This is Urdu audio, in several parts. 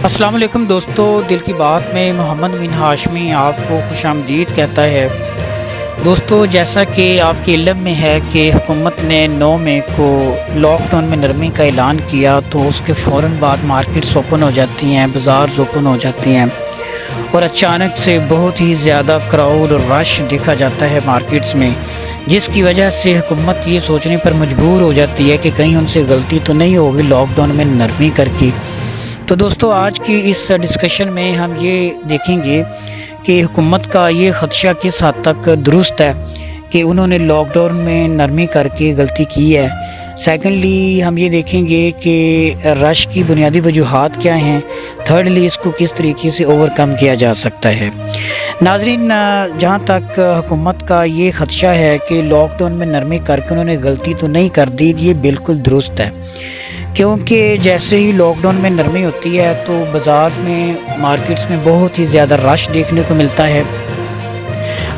السلام علیکم دوستو، دل کی بات میں محمد بن ہاشمی آپ کو خوش آمدید کہتا ہے۔ دوستو، جیسا کہ آپ کے علم میں ہے کہ حکومت نے 9 مئی کو لاک ڈاؤن میں نرمی کا اعلان کیا، تو اس کے فوراً بعد مارکیٹس اوپن ہو جاتی ہیں، بازارز اوپن ہو جاتی ہیں اور اچانک سے بہت ہی زیادہ کراؤڈ اور رش دیکھا جاتا ہے مارکیٹس میں، جس کی وجہ سے حکومت یہ سوچنے پر مجبور ہو جاتی ہے کہ کہیں ان سے غلطی تو نہیں ہوگی لاک ڈاؤن میں نرمی کر کے۔ تو دوستو، آج کی اس ڈسکشن میں ہم یہ دیکھیں گے کہ حکومت کا یہ خدشہ کس حد تک درست ہے کہ انہوں نے لاک ڈاؤن میں نرمی کر کے غلطی کی ہے۔ سیکنڈلی ہم یہ دیکھیں گے کہ رش کی بنیادی وجوہات کیا ہیں۔ تھرڈلی اس کو کس طریقے سے اوور کم کیا جا سکتا ہے۔ ناظرین، جہاں تک حکومت کا یہ خدشہ ہے کہ لاک ڈاؤن میں نرمی کر کے انہوں نے غلطی تو نہیں کر دی، یہ بالکل درست ہے، کیونکہ جیسے ہی لاک ڈاؤن میں نرمی ہوتی ہے تو بازار میں، مارکیٹس میں بہت ہی زیادہ رش دیکھنے کو ملتا ہے۔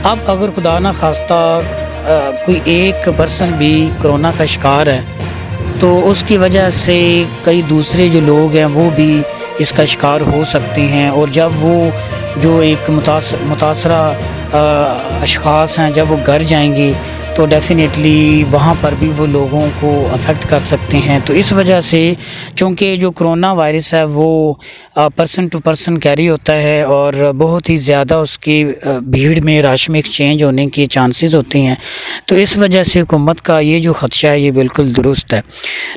اب اگر خدا نہ خواستہ کوئی ایک پرسن بھی کرونا کا شکار ہے تو اس کی وجہ سے کئی دوسرے جو لوگ ہیں وہ بھی اس کا شکار ہو سکتے ہیں، اور جب وہ جو ایک متاثرہ اشخاص ہیں جب وہ گھر جائیں گے تو ڈیفینیٹلی وہاں پر بھی وہ لوگوں کو افیکٹ کر سکتے ہیں۔ تو اس وجہ سے، چونکہ جو کرونا وائرس ہے وہ پرسن ٹو پرسن کیری ہوتا ہے اور بہت ہی زیادہ اس کی بھیڑ میں، رش میں ایکسچینج ہونے کے چانسز ہوتے ہیں، تو اس وجہ سے حکومت کا یہ جو خدشہ ہے یہ بالکل درست ہے۔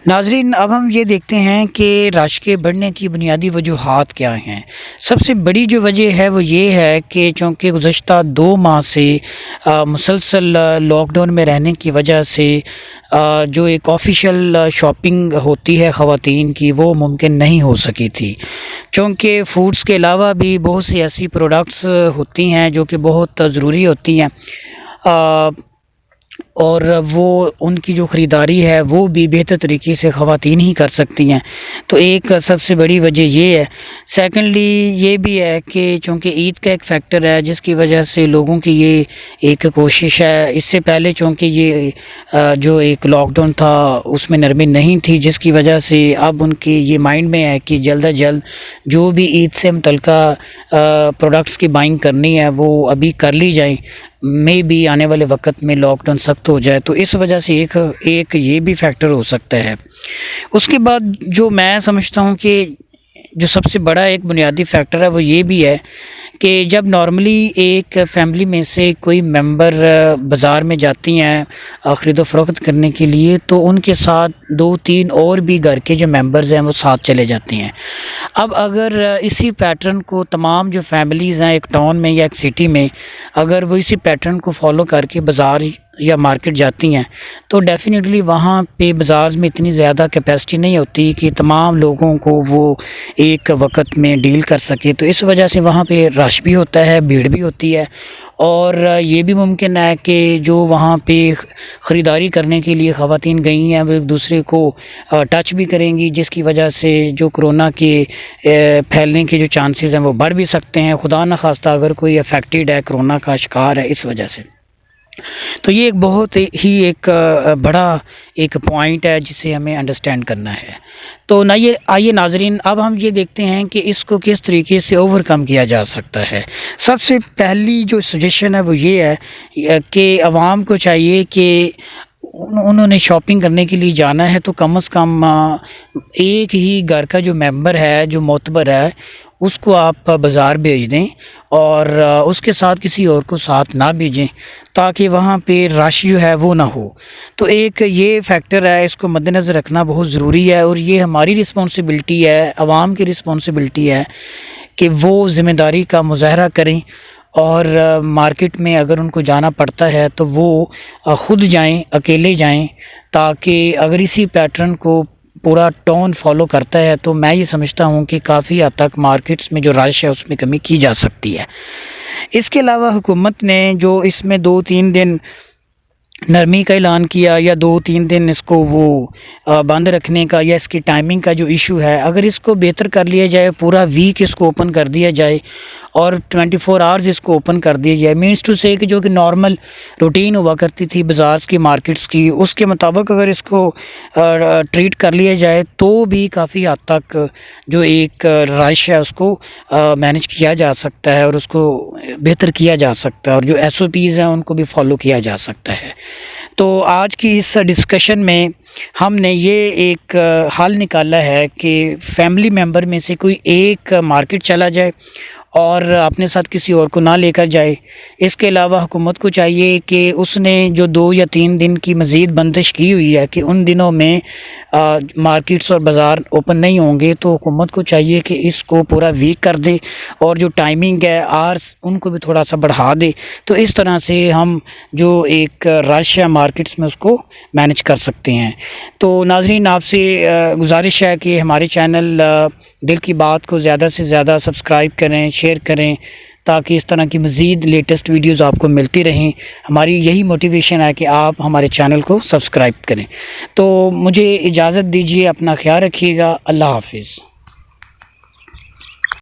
ناظرین، اب ہم یہ دیکھتے ہیں کہ رش کے بڑھنے کی بنیادی وجوہات کیا ہیں۔ سب سے بڑی جو وجہ ہے وہ یہ ہے کہ چونکہ گزشتہ 2 ماہ سے مسلسل لاک ڈاؤن میں رہنے کی وجہ سے جو ایک آفیشیل شاپنگ ہوتی ہے خواتین کی، وہ ممکن نہیں ہو سکی تھی، چونکہ فوڈز کے علاوہ بھی بہت سی ایسی پروڈکٹس ہوتی ہیں جو کہ بہت ضروری ہوتی ہیں، اور وہ ان کی جو خریداری ہے وہ بھی بہتر طریقے سے خواتین ہی کر سکتی ہیں۔ تو ایک سب سے بڑی وجہ یہ ہے۔ سیکنڈلی یہ بھی ہے کہ چونکہ عید کا ایک فیکٹر ہے جس کی وجہ سے لوگوں کی یہ ایک کوشش ہے، اس سے پہلے چونکہ یہ جو ایک لاک ڈاؤن تھا اس میں نرمی نہیں تھی، جس کی وجہ سے اب ان کے یہ مائنڈ میں ہے کہ جلد از جلد جو بھی عید سے متعلقہ پروڈکٹس کی بائنگ کرنی ہے وہ ابھی کر لی جائیں، میں بھی آنے والے وقت میں لاک ڈاؤن سخت ہو جائے، تو اس وجہ سے ایک یہ بھی فیکٹر ہو سکتا ہے۔ اس کے بعد جو میں سمجھتا ہوں کہ جو سب سے بڑا ایک بنیادی فیکٹر ہے وہ یہ بھی ہے کہ جب نارملی ایک فیملی میں سے کوئی ممبر بازار میں جاتی ہیں خرید و فروخت کرنے کے لیے، تو ان کے ساتھ 2-3 اور بھی گھر کے جو ممبرز ہیں وہ ساتھ چلے جاتے ہیں۔ اب اگر اسی پیٹرن کو تمام جو فیملیز ہیں ایک ٹاؤن میں یا ایک سٹی میں، اگر وہ اسی پیٹرن کو فالو کر کے بازار یا مارکیٹ جاتی ہیں تو ڈیفینیٹلی وہاں پہ بازار میں اتنی زیادہ کیپیسٹی نہیں ہوتی کہ تمام لوگوں کو وہ ایک وقت میں ڈیل کر سکے، تو اس وجہ سے وہاں پہ رش بھی ہوتا ہے، بھیڑ بھی ہوتی ہے، اور یہ بھی ممکن ہے کہ جو وہاں پہ خریداری کرنے کے لیے خواتین گئی ہیں وہ ایک دوسرے کو ٹچ بھی کریں گی، جس کی وجہ سے جو کرونا کے پھیلنے کے جو چانسز ہیں وہ بڑھ بھی سکتے ہیں، خدا نہ خواستہ اگر کوئی افیکٹڈ ہے، کرونا کا شکار ہے اس وجہ سے۔ تو یہ ایک بہت ہی ایک بڑا ایک پوائنٹ ہے جسے ہمیں انڈرسٹینڈ کرنا ہے۔ تو آئیے ناظرین، اب ہم یہ دیکھتے ہیں کہ اس کو کس طریقے سے اوور کم کیا جا سکتا ہے۔ سب سے پہلی جو سجیشن ہے وہ یہ ہے کہ عوام کو چاہیے کہ انہوں نے شاپنگ کرنے کے لیے جانا ہے تو کم از کم ایک ہی گھر کا جو ممبر ہے، جو معتبر ہے، اس کو آپ بازار بھیج دیں اور اس کے ساتھ کسی اور کو ساتھ نہ بھیجیں، تاکہ وہاں پہ رش جو ہے وہ نہ ہو۔ تو ایک یہ فیکٹر ہے، اس کو مد نظر رکھنا بہت ضروری ہے، اور یہ ہماری رسپانسبلٹی ہے، عوام کی رسپانسبلٹی ہے کہ وہ ذمہ داری کا مظاہرہ کریں، اور مارکیٹ میں اگر ان کو جانا پڑتا ہے تو وہ خود جائیں، اکیلے جائیں، تاکہ اگر اسی پیٹرن کو پورا ٹون فالو کرتا ہے تو میں یہ سمجھتا ہوں کہ کافی حد تک مارکیٹس میں جو رش ہے اس میں کمی کی جا سکتی ہے۔ اس کے علاوہ حکومت نے جو اس میں 2-3 دن نرمی کا اعلان کیا یا 2-3 دن اس کو وہ بند رکھنے کا یا اس کی ٹائمنگ کا جو ایشو ہے، اگر اس کو بہتر کر لیا جائے، پورا ویک اس کو اوپن کر دیا جائے اور 24 آورز اس کو اوپن کر دیا جائے، مینس ٹو سے کہ جو کہ نارمل روٹین ہوا کرتی تھی بازارز کی، مارکیٹس کی، اس کے مطابق اگر اس کو ٹریٹ کر لیا جائے تو بھی کافی حد تک جو ایک رش ہے اس کو مینج کیا جا سکتا ہے اور اس کو بہتر کیا جا سکتا ہے، اور جو ایس او پیز ہیں ان کو بھی فالو کیا جا سکتا ہے۔ تو آج کی اس ڈسکشن میں ہم نے یہ ایک حل نکالا ہے کہ فیملی ممبر میں سے کوئی ایک مارکیٹ چلا جائے اور اپنے ساتھ کسی اور کو نہ لے کر جائے۔ اس کے علاوہ حکومت کو چاہیے کہ اس نے جو 2 یا 3 دن کی مزید بندش کی ہوئی ہے کہ ان دنوں میں مارکیٹس اور بازار اوپن نہیں ہوں گے، تو حکومت کو چاہیے کہ اس کو پورا ویک کر دے اور جو ٹائمنگ ہے آرس ان کو بھی تھوڑا سا بڑھا دے، تو اس طرح سے ہم جو ایک رش ہے مارکیٹس میں اس کو مینج کر سکتے ہیں۔ تو ناظرین، آپ سے گزارش ہے کہ ہمارے چینل دل کی بات کو زیادہ سے زیادہ سبسکرائب کریں، شیئر کریں، تاکہ اس طرح کی مزید لیٹسٹ ویڈیوز آپ کو ملتی رہیں۔ ہماری یہی موٹیویشن ہے کہ آپ ہمارے چینل کو سبسکرائب کریں۔ تو مجھے اجازت دیجیے، اپنا خیال رکھیے گا، اللہ حافظ۔